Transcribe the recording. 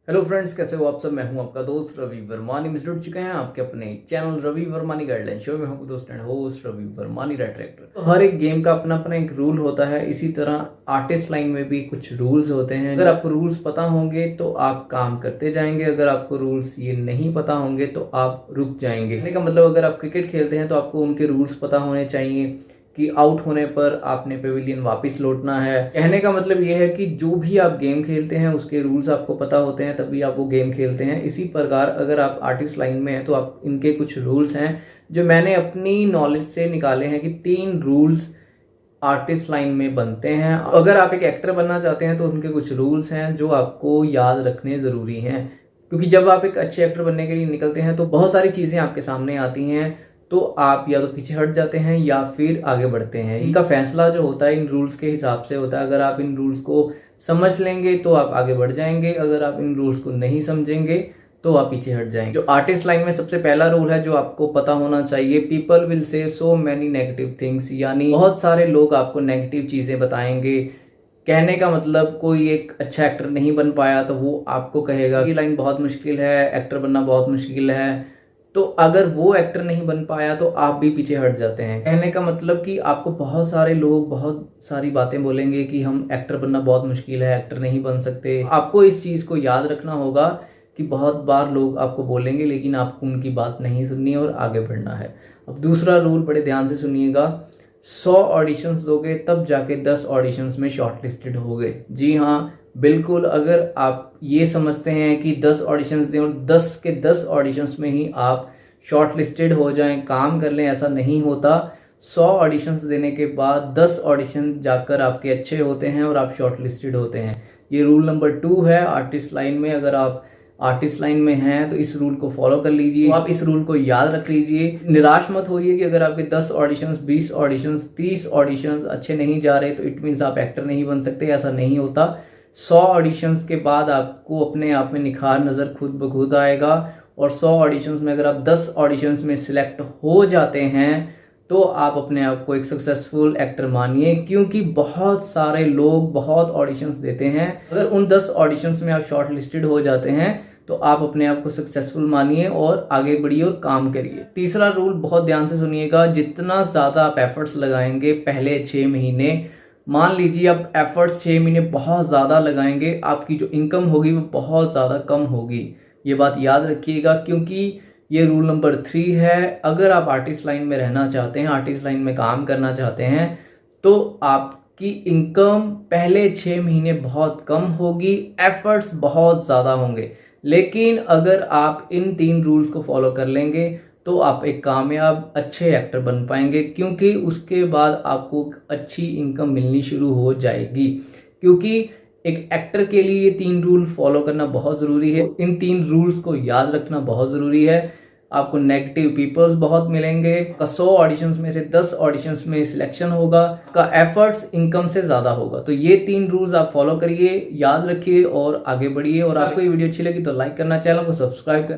Hello friends, कैसे हो आप सब। मैं हूं आपका दोस्त रवि वर्मानी। मिस जुड़ चुके हैं आपके अपने चैनल रवि वर्मानी गाइडलाइन शो में। हूं दोस्त एंड होस्ट रवि वर्मानी डायरेक्टर। तो हर एक गेम का अपना अपना एक रूल होता है, इसी तरह आर्टिस्ट लाइन में भी कुछ रूल्स होते हैं। अगर आपको रूल्स पता होंगे तो आप काम करते जाएंगे, अगर आपको रूल्स ये नहीं पता होंगे तो आप रुक जाएंगे। कहने का मतलब, अगर आप क्रिकेट खेलते हैं तो आपको उनके रूल्स पता होने चाहिए कि आउट होने पर आपने पेविलियन वापस लौटना है। कहने का मतलब यह है कि जो भी आप गेम खेलते हैं उसके रूल्स आपको पता होते हैं, तभी आप वो गेम खेलते हैं। इसी प्रकार अगर आप आर्टिस्ट लाइन में हैं तो आप इनके कुछ रूल्स हैं जो मैंने अपनी नॉलेज से निकाले हैं कि 3 रूल्स आर्टिस्ट लाइन में बनते हैं। अगर आप एक एक्टर बनना चाहते हैं तो उनके कुछ रूल्स हैं जो आपको याद रखने ज़रूरी हैं, क्योंकि जब आप एक अच्छे एक्टर बनने के लिए निकलते हैं तो बहुत सारी चीज़ें आपके सामने आती हैं, तो आप या तो पीछे हट जाते हैं या फिर आगे बढ़ते हैं। इनका फैसला जो होता है इन रूल्स के हिसाब से होता है। अगर आप इन रूल्स को समझ लेंगे तो आप आगे बढ़ जाएंगे, अगर आप इन रूल्स को नहीं समझेंगे तो आप पीछे हट जाएंगे। जो आर्टिस्ट लाइन में सबसे पहला रूल है जो आपको पता होना चाहिए, people will say so many negative things, यानी बहुत सारे लोग आपको नेगेटिव चीजें बताएंगे। कहने का मतलब, कोई एक अच्छा एक्टर नहीं बन पाया तो वो आपको कहेगा कि लाइन बहुत मुश्किल है, एक्टर बनना बहुत मुश्किल है। तो अगर वो एक्टर नहीं बन पाया तो आप भी पीछे हट जाते हैं। कहने का मतलब कि आपको बहुत सारे लोग बहुत सारी बातें बोलेंगे कि हम एक्टर बनना बहुत मुश्किल है, एक्टर नहीं बन सकते। आपको इस चीज़ को याद रखना होगा कि बहुत बार लोग आपको बोलेंगे, लेकिन आपको उनकी बात नहीं सुननी और आगे बढ़ना है। अब दूसरा रूल बड़े ध्यान से सुनिएगा, 100 ऑडिशंस दोगे तब जाके 10 ऑडिशंस में शॉर्टलिस्टेड होगे। जी हाँ, बिल्कुल। अगर आप ये समझते हैं कि 10 ऑडिशंस दें और 10 के 10 ऑडिशंस में ही आप शॉर्टलिस्टेड हो जाएं, काम कर लें, ऐसा नहीं होता। 100 ऑडिशंस देने के बाद 10 ऑडिशन जाकर आपके अच्छे होते हैं और आप शॉर्टलिस्टेड होते हैं। ये रूल नंबर 2 है आर्टिस्ट लाइन में। अगर आप आर्टिस्ट लाइन में हैं तो इस रूल को फॉलो कर लीजिए, तो आप इस रूल को याद रख लीजिए। निराश मत होइए कि अगर आपके 10 ऑडिशंस, 20 ऑडिशंस, 30 ऑडिशंस अच्छे नहीं जा रहे तो इट मीन्स आप एक्टर नहीं बन सकते, ऐसा नहीं होता। 100 ऑडिशंस के बाद आपको अपने आप में निखार नज़र खुद ब खुद आएगा, और 100 ऑडिशंस में अगर आप 10 ऑडिशंस में सिलेक्ट हो जाते हैं तो आप अपने आप को एक सक्सेसफुल एक्टर मानिए, क्योंकि बहुत सारे लोग बहुत ऑडिशंस देते हैं। अगर उन 10 ऑडिशंस में आप शॉर्ट लिस्टेड हो जाते हैं तो आप अपने आप को सक्सेसफुल मानिए और आगे बढ़िए और काम करिए। तीसरा रूल बहुत ध्यान से सुनिएगा, जितना ज़्यादा आप एफर्ट्स लगाएंगे पहले 6 महीने, मान लीजिए आप एफर्ट्स 6 महीने बहुत ज़्यादा लगाएंगे, आपकी जो इनकम होगी वो बहुत ज़्यादा कम होगी। ये बात याद रखिएगा, क्योंकि ये रूल नंबर 3 है। अगर आप आर्टिस्ट लाइन में रहना चाहते हैं, आर्टिस्ट लाइन में काम करना चाहते हैं, तो आपकी इनकम पहले 6 महीने बहुत कम होगी, एफर्ट्स बहुत ज़्यादा होंगे। लेकिन अगर आप इन 3 रूल्स को फॉलो कर लेंगे तो आप एक कामयाब अच्छे एक्टर बन पाएंगे, क्योंकि उसके बाद आपको अच्छी इनकम मिलनी शुरू हो जाएगी। क्योंकि एक एक्टर के लिए ये 3 रूल फॉलो करना बहुत ज़रूरी है, इन 3 रूल्स को याद रखना बहुत ज़रूरी है। आपको नेगेटिव पीपल्स बहुत मिलेंगे, 100 ऑडिशंस में से 10 ऑडिशंस में सिलेक्शन होगा, का एफर्ट्स इनकम से ज़्यादा होगा। तो ये 3 रूल्स आप फॉलो करिए, याद रखिए और आगे बढ़िए। और आपको ये वीडियो अच्छी लगी तो लाइक करना, चैनल को सब्सक्राइब करना।